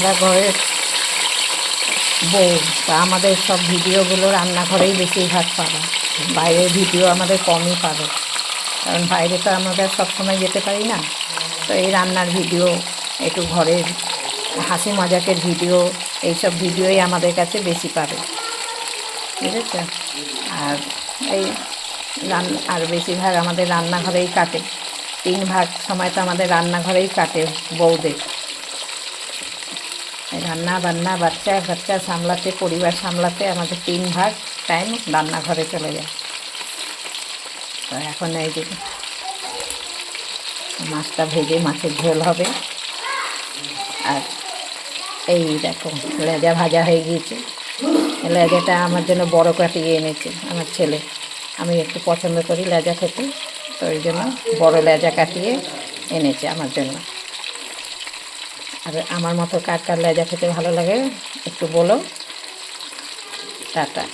আমরা ঘরের বউ, তা আমাদের সব ভিডিওগুলো রান্নাঘরেই বেশিরভাগ পাবে, বাইরের ভিডিও আমাদের কমই পাবে, কারণ বাইরে তো আমরা সবসময় যেতে পারি না। তো এই রান্নার ভিডিও, একটু ঘরের হাসি মজাকের ভিডিও, এইসব ভিডিওই আমাদের কাছে বেশি পাবে, বুঝেছ? আর এই আর বেশিরভাগ আমাদের রান্নাঘরেই কাটে, 3 ভাগ সময় তো আমাদের রান্নাঘরেই কাটে বউদের। রান্না বান্না বাচ্চা কাচ্চা সামলাতে, পরিবার সামলাতে আমাদের 3 ভাগ টাইম রান্নাঘরে চলে যায়। তো এখন এই যে মাছটা ভেজে মাছের ঝোল হবে, আর এই দেখো লেজা ভাজা হয়ে গিয়েছে। লেজাটা আমার জন্য বড় কাটিয়ে এনেছে আমার ছেলে, আমি একটু পছন্দ করি লেজা খেতে, তো ওই জন্য বড় লেজা কাটিয়ে এনেছে আমার জন্য। আর আমার মতো কার কার লেজা খেতে ভালো লাগে একটু বলো। টাটা।